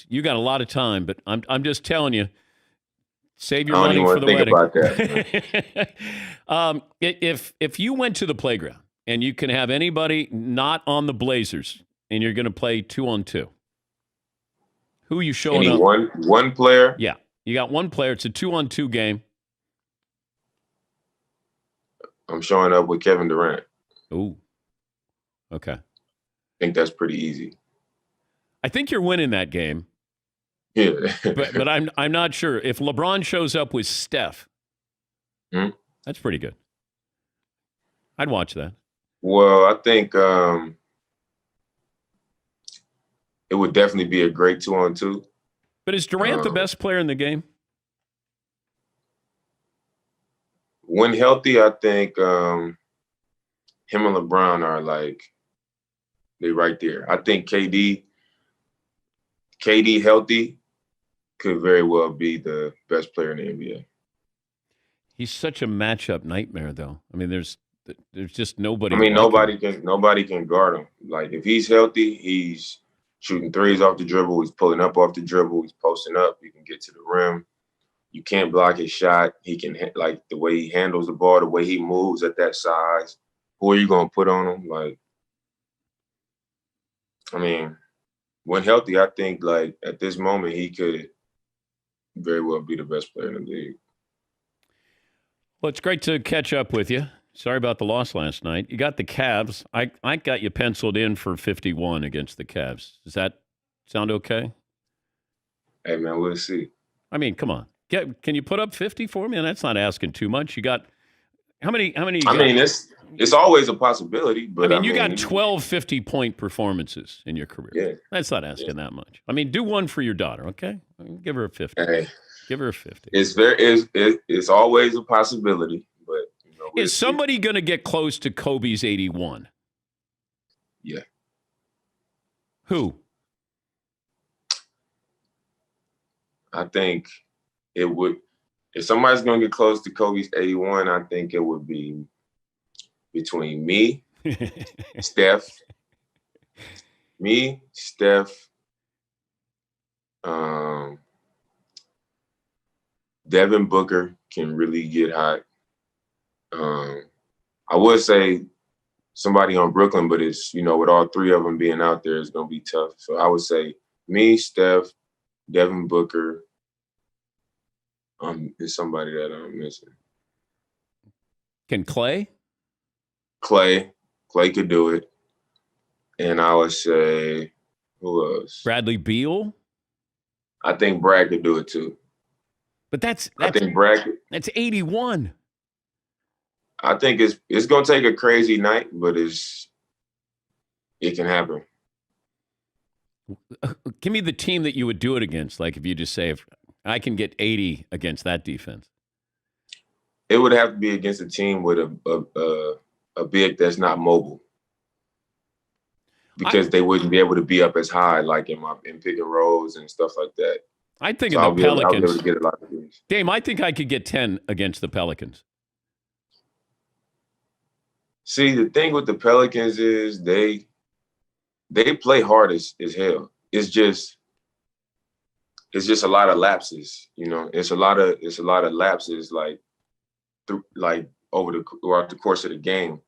because you got a lot of time. But I'm just telling you, save your I don't money even for want the to think wedding. about that. If you went to the playground and you can have anybody not on the Blazers and you're going to play 2-on-2, who are you showing Any up? one player? Yeah, you got one player. It's a 2-on-2 game. I'm showing up with Kevin Durant. Ooh, okay. I think that's pretty easy. I think you're winning that game. Yeah. but I'm not sure. If LeBron shows up with Steph, that's pretty good. I'd watch that. Well, I think it would definitely be a great 2-on-2. But is Durant the best player in the game? When healthy, I think him and LeBron are like they right there. I think KD healthy could very well be the best player in the NBA. He's such a matchup nightmare, though. I mean, there's just nobody. I mean, like him. nobody can guard him. Like if he's healthy, he's shooting threes off the dribble. He's pulling up off the dribble. He's posting up. He can get to the rim. You can't block his shot. He can like the way he handles the ball, the way he moves at that size. Who are you gonna put on him? Like, I mean, when healthy, I think like at this moment he could very well be the best player in the league. Well, it's great to catch up with you. Sorry about the loss last night. You got the Cavs. I got you penciled in for 51 against the Cavs. Does that sound okay? Hey man, we'll see. I mean, come on. Can you put up 50 for me? And that's not asking too much. You got how many? I mean, it's always a possibility. But you got 12 50-point performances in your career. Yeah, that's not asking that much. I mean, do one for your daughter, okay? Give her a 50. Hey, give her a 50. It's always a possibility. But is somebody going to get close to Kobe's 81? Yeah. Who? I think it would. If somebody's going to get close to Kobe's 81, I think it would be between me, Steph, Devin Booker can really get hot. I would say somebody on Brooklyn, but it's, with all three of them being out there, it's going to be tough. So I would say me, Steph, Devin Booker is somebody that I'm missing. Can Clay? Clay could do it. And I would say, who else? Bradley Beal? I think Brad could do it too. But I think Brad could. That's 81. I think it's going to take a crazy night, but it can happen. Give me the team that you would do it against. Like if you just say, if I can get 80 against that defense. It would have to be against a team with a big that's not mobile. Because they wouldn't be able to be up as high, like in pick and rolls and stuff like that. I think the Pelicans. I'll be able to get a lot of these. Dame, I think I could get 10 against the Pelicans. See, the thing with the Pelicans is they play hard as hell. It's just a lot of lapses, It's a lot of lapses, like throughout the course of the game.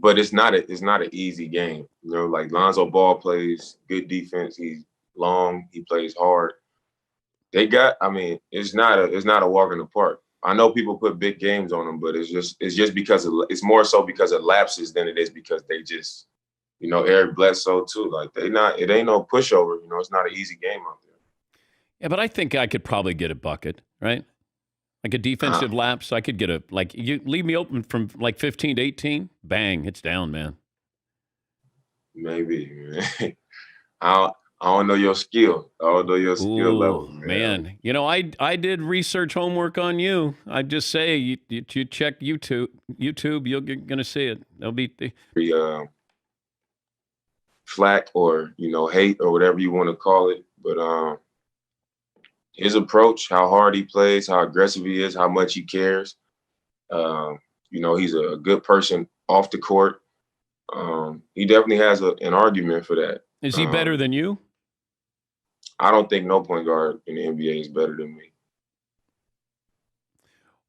But it's not an easy game, Like Lonzo Ball plays good defense. He's long. He plays hard. It's not a walk in the park. I know people put big games on them, but it's just because it's more so because of lapses than it is because they just, Eric Bledsoe too. Like it ain't no pushover. It's not an easy game out there. Yeah, but I think I could probably get a bucket, right? Like a defensive lapse, I could get you leave me open from like 15 to 18, bang, it's down, man. Maybe, man. I don't know your skill. I don't know your skill level, man. I did research homework on you. I just say you check YouTube, you're gonna see it. There'll be flack or hate or whatever you want to call it, but his approach, how hard he plays, how aggressive he is, how much he cares. He's a good person off the court. He definitely has an argument for that. Is he better than you? I don't think no point guard in the NBA is better than me.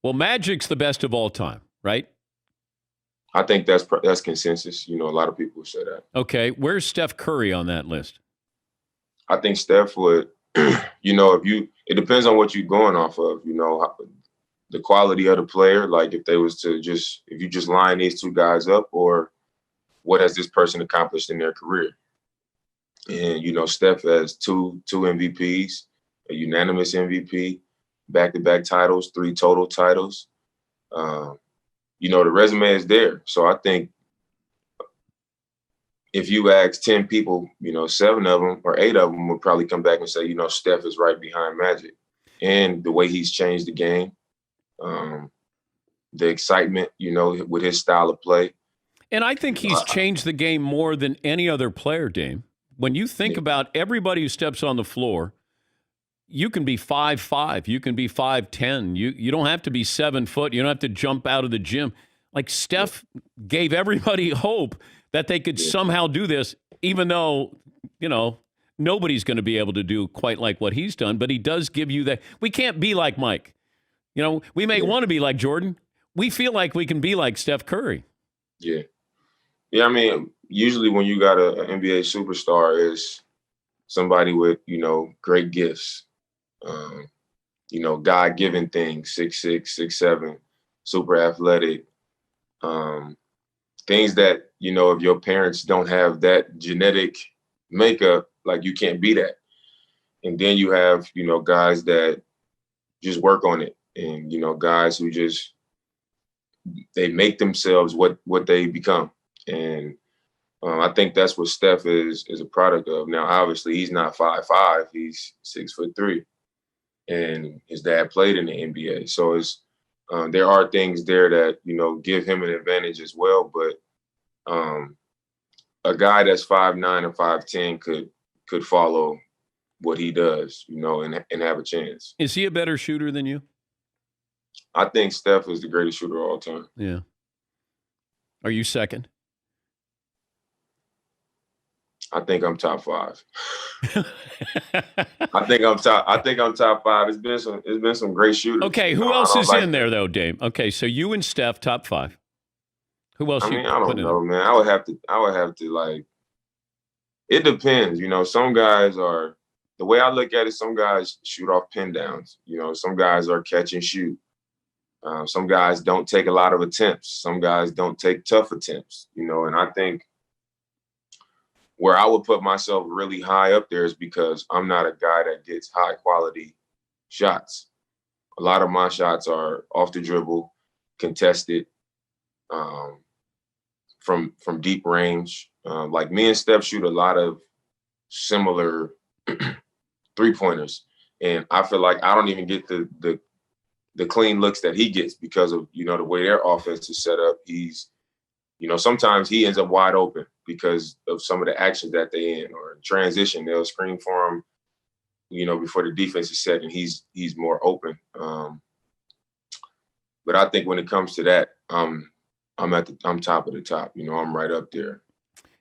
Well, Magic's the best of all time, right? I think that's consensus. A lot of people say that. Okay, where's Steph Curry on that list? I think Steph would, it depends on what you're going off of, the quality of the player. Like if you just line these two guys up, or what has this person accomplished in their career? And, Steph has two MVPs, a unanimous MVP, back-to-back titles, 3 total titles. The resume is there. So I think if you ask 10 people, 7 of them or 8 of them would probably come back and say, Steph is right behind Magic. And the way he's changed the game, the excitement, with his style of play. And I think he's changed the game more than any other player, Dame. When you think about everybody who steps on the floor, you can be 5'5", you can be 5'10". You don't have to be 7 foot. You don't have to jump out of the gym. Like Steph gave everybody hope that they could somehow do this, even though, nobody's going to be able to do quite like what he's done. But he does give you that. We can't be like Mike. We may want to be like Jordan. We feel like we can be like Steph Curry. Yeah. Yeah, I mean, usually when you got an NBA superstar, is somebody with, great gifts, God-given things, 6'6", 6'7", super athletic, things that, if your parents don't have that genetic makeup, like you can't be that. And then you have, guys that just work on it, and, guys who just, they make themselves what they become. And I think that's what Steph is a product of. Now, obviously, he's not 5'5", he's 6'3", and his dad played in the NBA. So it's there are things there that give him an advantage as well. But a guy that's 5'9" and 5'10" could follow what he does, and have a chance. Is he a better shooter than you? I think Steph is the greatest shooter of all time. Yeah. Are you second? I think I'm top 5. I think I'm top 5. It's been some great shooters. Okay, who else is in there though, Dame? Okay, so you and Steph top 5. Who else? I don't know, man. I would have to like. It depends, Some guys are, the way I look at it, some guys shoot off pin downs. Some guys are catch and shoot. Some guys don't take a lot of attempts. Some guys don't take tough attempts. And I think where I would put myself really high up there is because I'm not a guy that gets high quality shots. A lot of my shots are off the dribble, contested, from deep range. Like me and Steph shoot a lot of similar 3-pointers, and I feel like I don't even get the clean looks that he gets because of the way their offense is set up. He's sometimes he ends up wide open because of some of the actions that they in, or in transition, they'll screen for him, before the defense is set, and he's more open. But I think when it comes to that, I'm top of the top. I'm right up there.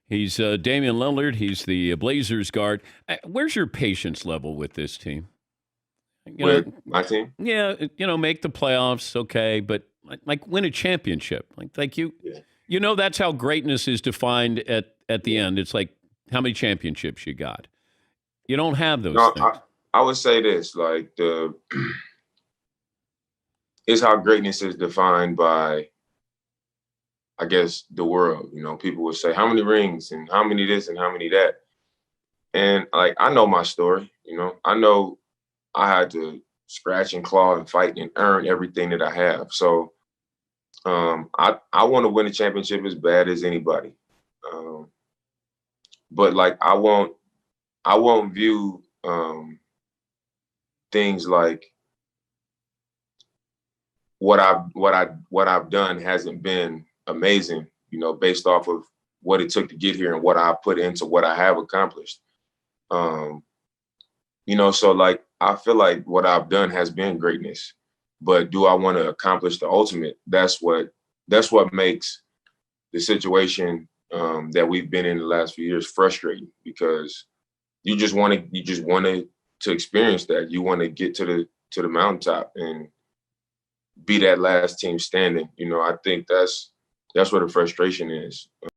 He's Damian Lillard. He's the Blazers guard. Where's your patience level with this team? With my team? Yeah, make the playoffs, okay, but like win a championship. Like you. Yeah. That's how greatness is defined at the end. It's like how many championships you got. You don't have those things. I would say this, like it's how greatness is defined by, I guess, the world. People would say how many rings and how many this and how many that. And like, I know my story, I know I had to scratch and claw and fight and earn everything that I have. So I want to win a championship as bad as anybody. But like, I won't view things like what I've done hasn't been amazing, based off of what it took to get here and what I put into what I have accomplished. So like, I feel like what I've done has been greatness, but do I want to accomplish the ultimate? That's what makes the situation that we've been in the last few years frustrating, because you just want to to experience that. You want to get to the mountaintop and be that last team standing. You know, I think that's where the frustration is.